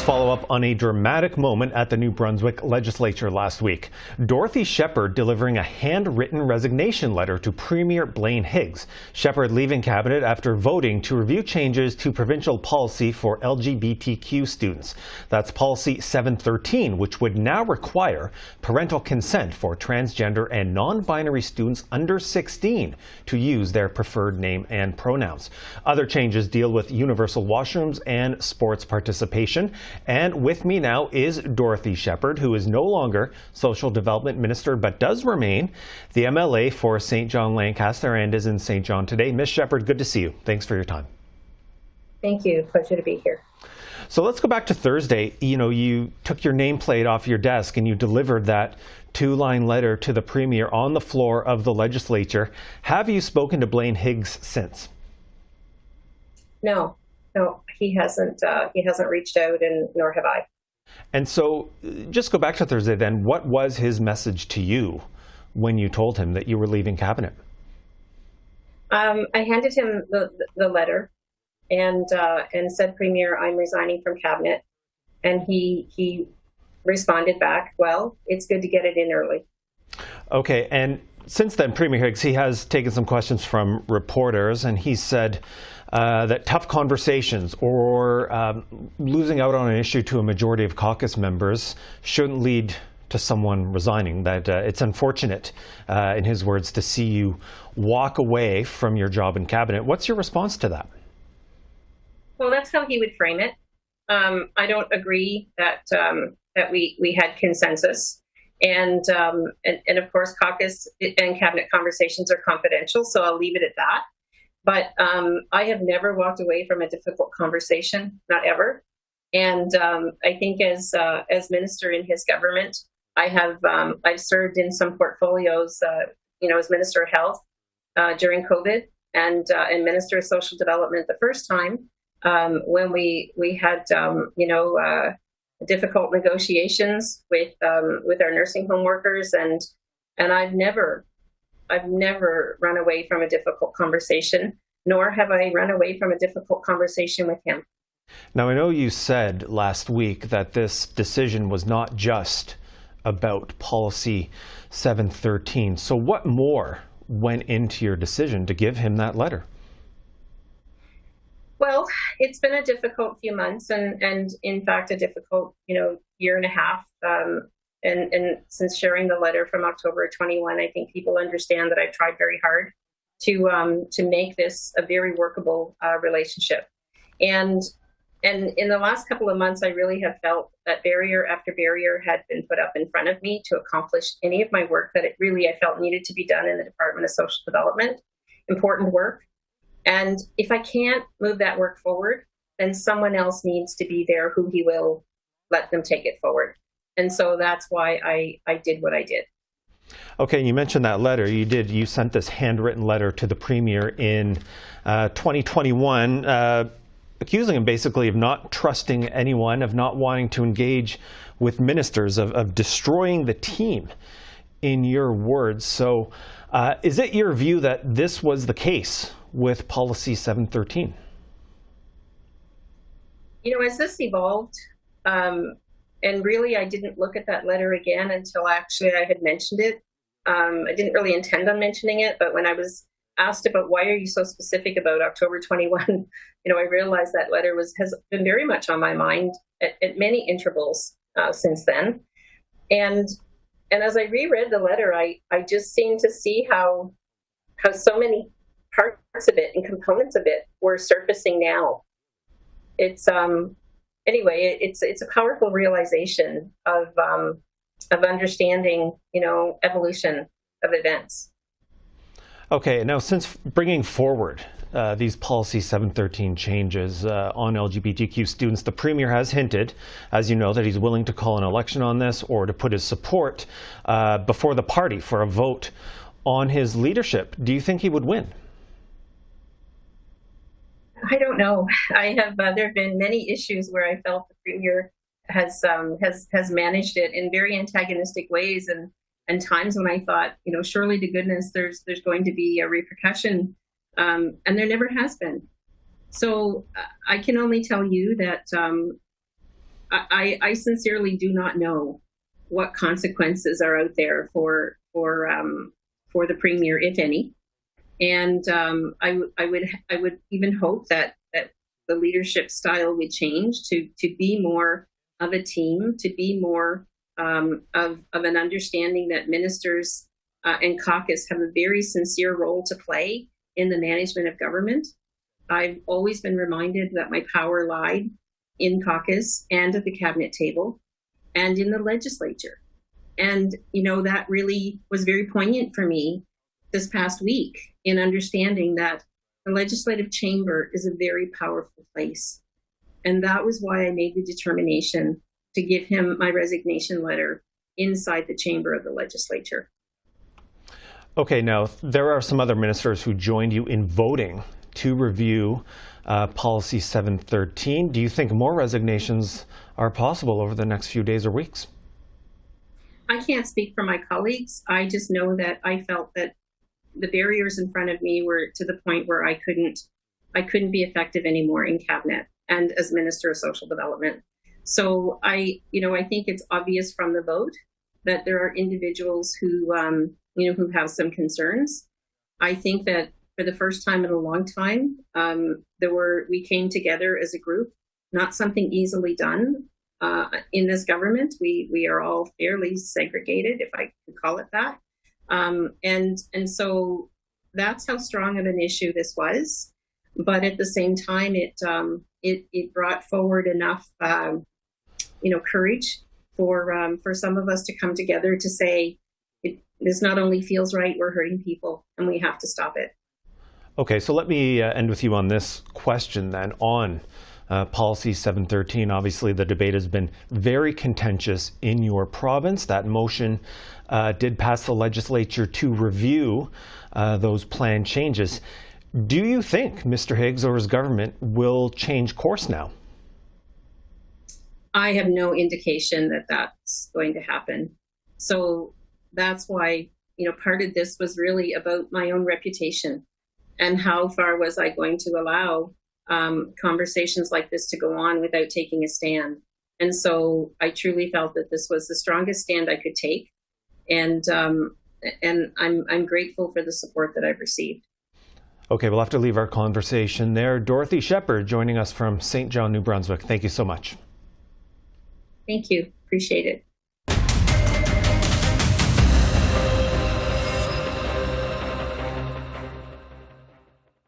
follow up on a dramatic moment at the New Brunswick legislature last week. Dorothy Shephard delivering a handwritten resignation letter to Premier Blaine Higgs. Shephard leaving cabinet after voting to review changes to provincial policy for LGBTQ students. That's policy 713, which would now require parental consent for transgender and non-binary students under 16 to use their preferred name and pronouns. Other changes deal with universal washrooms and sports participation. And with me now is Dorothy Shephard, who is no longer Social Development Minister, but does remain the MLA for St. John Lancaster and is in St. John today. Ms. Shephard, good to see you. Thanks for your time. Thank you. Pleasure to be here. So let's go back to Thursday. You took your nameplate off your desk and you delivered that two-line letter to the Premier on the floor of the legislature. Have you spoken to Blaine Higgs since? No, he hasn't reached out, and nor have I. And so just go back to Thursday then. What was his message to you when you told him that you were leaving cabinet? I handed him the letter and said, Premier, I'm resigning from cabinet. And he responded back, well, it's good to get it in early. Okay, and since then, Premier Higgs, he has taken some questions from reporters, and he said that tough conversations or losing out on an issue to a majority of caucus members shouldn't lead to someone resigning, that it's unfortunate, in his words, to see you walk away from your job in cabinet. What's your response to that? Well, that's how he would frame it. I don't agree that we had consensus. And of course, caucus and cabinet conversations are confidential, so I'll leave it at that. But I have never walked away from a difficult conversation, not ever. And I think as minister in his government, I've served in some portfolios, as Minister of Health during COVID, and Minister of Social Development the first time when we had difficult negotiations with our nursing home workers, and I've never run away from a difficult conversation, nor have I run away from a difficult conversation with him. Now, I know you said last week that this decision was not just about policy 713. So what more went into your decision to give him that letter? Well, it's been a difficult few months and in fact, a difficult, year and a half. And since sharing the letter from October 21, I think people understand that I've tried very hard to make this a very workable relationship. And in the last couple of months, I really have felt that barrier after barrier had been put up in front of me to accomplish any of my work that I felt needed to be done in the Department of Social Development, important work. And if I can't move that work forward, then someone else needs to be there who he will let them take it forward. And so that's why I did what I did. Okay, you mentioned that letter. You sent this handwritten letter to the Premier in 2021, accusing him basically of not trusting anyone, of not wanting to engage with ministers, of destroying the team, in your words. So is it your view that this was the case with policy 713? As this evolved, and really I didn't look at that letter again until actually I had mentioned it. I didn't really intend on mentioning it, but when I was asked about why are you so specific about October 21, I realized that letter has been very much on my mind at many intervals since then. And as I reread the letter, I just seemed to see how so many parts of it and components of it were surfacing now. It's it's a powerful realization of understanding, evolution of events. Okay, now since bringing forward these policy 713 changes on LGBTQ students, the Premier has hinted, as you know, that he's willing to call an election on this or to put his support before the party for a vote on his leadership. Do you think he would win? I don't know. There have been many issues where I felt the Premier has managed it in very antagonistic ways, and times when I thought, surely to goodness there's going to be a repercussion, and there never has been. So I can only tell you that I sincerely do not know what consequences are out there for the premier, if any. And I would even hope that the leadership style would change to be more of a team, to be more of an understanding that ministers and caucus have a very sincere role to play in the management of government. I've always been reminded that my power lied in caucus and at the cabinet table and in the legislature. And, that really was very poignant for me this past week in understanding that the legislative chamber is a very powerful place. And that was why I made the determination to give him my resignation letter inside the chamber of the legislature. Okay, now there are some other ministers who joined you in voting to review Policy 713. Do you think more resignations are possible over the next few days or weeks? I can't speak for my colleagues. I just know that I felt that the barriers in front of me were to the point where I couldn't be effective anymore in cabinet and as Minister of Social Development. So I think it's obvious from the vote that there are individuals who have some concerns. I think that for the first time in a long time, we came together as a group, not something easily done in this government. We are all fairly segregated, if I could call it that. And so that's how strong of an issue this was. But at the same time, it brought forward enough, courage for some of us to come together to say, this not only feels right, we're hurting people and we have to stop it. Okay, so let me end with you on this question then on Policy 713. Obviously, the debate has been very contentious in your province. That motion did pass the legislature to review those planned changes. Do you think Mr. Higgs or his government will change course now? I have no indication that that's going to happen. So that's why, part of this was really about my own reputation and how far was I going to allow conversations like this to go on without taking a stand. And so I truly felt that this was the strongest stand I could take. And I'm grateful for the support that I've received. Okay, we'll have to leave our conversation there. Dorothy Shephard joining us from St. John, New Brunswick. Thank you so much. Thank you. Appreciate it.